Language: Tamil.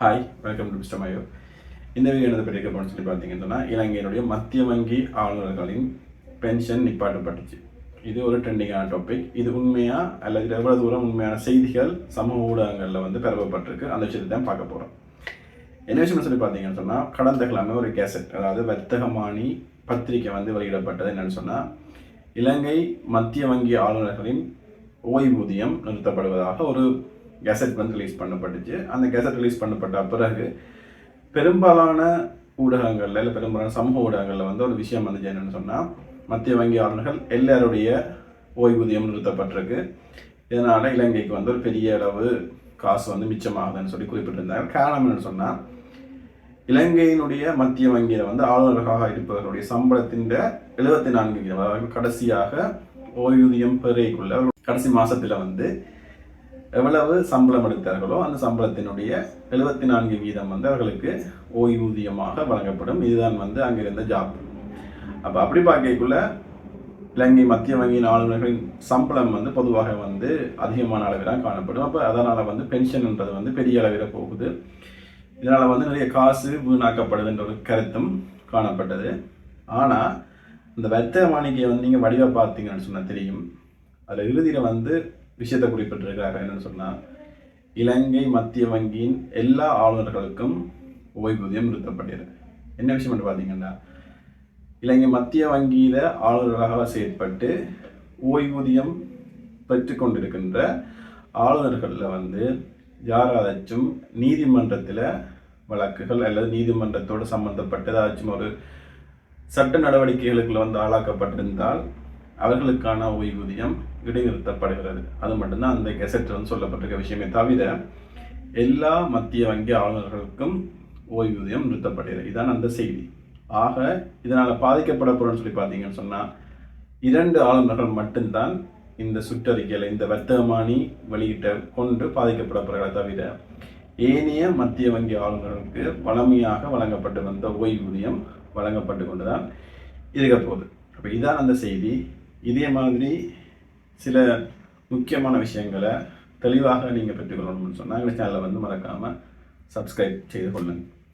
Hi, welcome to mister mayo. இந்த வீடியோ என்னதை பற்றி கேட்போம்னு சொல்லி பார்த்தீங்கன்னா, இலங்கையினுடைய மத்திய வங்கி ஆளுநர்களின் பென்ஷன் நிப்பாட்டப்பட்டுச்சு. இது ஒரு ட்ரெண்டிங்கான டாபிக். இது உண்மையா அல்லது எவ்வளவு தூரம் உண்மையான செய்திகள் சமூக ஊடகங்களில் வந்து பரவப்பட்டிருக்கு, அந்த விஷயத்தை தான் பார்க்க போகிறோம். என்ன விஷயம்னு சொல்லி பார்த்தீங்கன்னு சொன்னால், கடந்த கிழமை ஒரு கேசட், அதாவது வர்த்தகமானி பத்திரிகை வந்து வெளியிடப்பட்டது. என்னென்னு சொன்னால், இலங்கை மத்திய வங்கி ஆளுநர்களின் ஓய்வூதியம் நிறுத்தப்படுவதாக ஒரு கேசட் வந்து ரிலீஸ் பண்ணப்பட்டுச்சு. அந்த கேசட் ரிலீஸ் பண்ணப்பட்ட பிறகு பெரும்பாலான ஊடகங்களில் இல்லை பெரும்பாலான சமூக ஊடகங்களில் வந்து ஒரு விஷயம் வந்து என்னென்னு சொன்னால், மத்திய வங்கி ஆளுநர்கள் எல்லாருடைய ஓய்வூதியம் நிறுத்தப்பட்டிருக்கு. இதனால் இலங்கைக்கு வந்து ஒரு பெரிய அளவு காசு வந்து மிச்சமாகுதுன்னு சொல்லி குறிப்பிட்டிருந்தாங்க. காரணம் என்னென்னு சொன்னால், இலங்கையினுடைய மத்திய வங்கியில் வந்து ஆளுநர்களாக இருப்பவர்களுடைய சம்பளத்தின் 74%, அதாவது கடைசியாக ஓய்வூதியம் பெறைக்குள்ள கடைசி மாதத்தில் வந்து எவ்வளவு சம்பளம் எடுத்தார்களோ அந்த சம்பளத்தினுடைய 74% வந்து அவர்களுக்கு ஓய்வூதியமாக வழங்கப்படும். இதுதான் வந்து அங்கிருந்த ஜாப். அப்போ அப்படி பார்க்கக்குள்ள இலங்கை மத்திய வங்கியின் ஆளுநர்களின் சம்பளம் வந்து பொதுவாக வந்து அதிகமான அளவில் காணப்படும். அப்போ அதனால் வந்து பென்ஷன்ன்றது வந்து பெரிய அளவில் போகுது. இதனால் வந்து நிறைய காசு வீணாக்கப்படுதுன்ற ஒரு கருத்தும் காணப்பட்டது. ஆனால் இந்த வர்த்தக மாளிகையை வந்து நீங்கள் வடிவாக பார்த்தீங்கன்னு சொன்னால் தெரியும். அதில் இறுதியில் வந்து விஷயத்தை குறிப்பிட்டிருக்கிறார்கள். என்னன்னு சொன்னால், இலங்கை மத்திய வங்கியின் எல்லா ஆளுநர்களுக்கும் ஓய்வூதியம் நிறுத்தப்பட்டது. என்ன விஷயம் என்று பார்த்தீங்கன்னா, இலங்கை மத்திய வங்கியில் ஆளுநர்களாக செயற்பட்டு ஓய்வூதியம் பெற்று கொண்டிருக்கின்ற ஆளுநர்களில் வந்து யாராச்சும் நீதிமன்றத்தில் வழக்குகள் அல்லது நீதிமன்றத்தோடு சம்பந்தப்பட்ட ஏதாச்சும் ஒரு சட்ட நடவடிக்கைகளுக்குள்ள வந்து ஆளாக்கப்பட்டிருந்தால் அவர்களுக்கான ஓய்வூதியம் இடைநிறுத்தப்படுகிறது. அது மட்டும்தான் அந்த கெசட்டில் வந்து சொல்லப்பட்டிருக்க விஷயமே தவிர எல்லா மத்திய வங்கி ஆளுநர்களுக்கும் ஓய்வூதியம் நிறுத்தப்படுகிறது. இதுதான் அந்த செய்தி. ஆக இதனால் பாதிக்கப்பட போகிறோன்னு சொல்லி பார்த்தீங்கன்னு சொன்னால், 2 ஆளுநர்கள் மட்டும்தான் இந்த சுற்றறிக்கையில் இந்த வர்த்தகமானி வெளியிட்ட கொண்டு பாதிக்கப்பட போகிறார்கள். தவிர ஏனைய மத்திய வங்கி ஆளுநர்களுக்கு வழமையாக வழங்கப்பட்டு வந்த ஓய்வூதியம் வழங்கப்பட்டு கொண்டு தான் இருக்க போகுது. அப்போ இதான் அந்த செய்தி. இதே மாதிரி சில முக்கியமான விஷயங்களை தெளிவாக நீங்கள் பெற்றுக்கொள்ளணும்னு சொன்னால் எங்கள் சேனலை வந்து மறக்காமல் சப்ஸ்கிரைப் செய்து கொள்ளுங்கள்.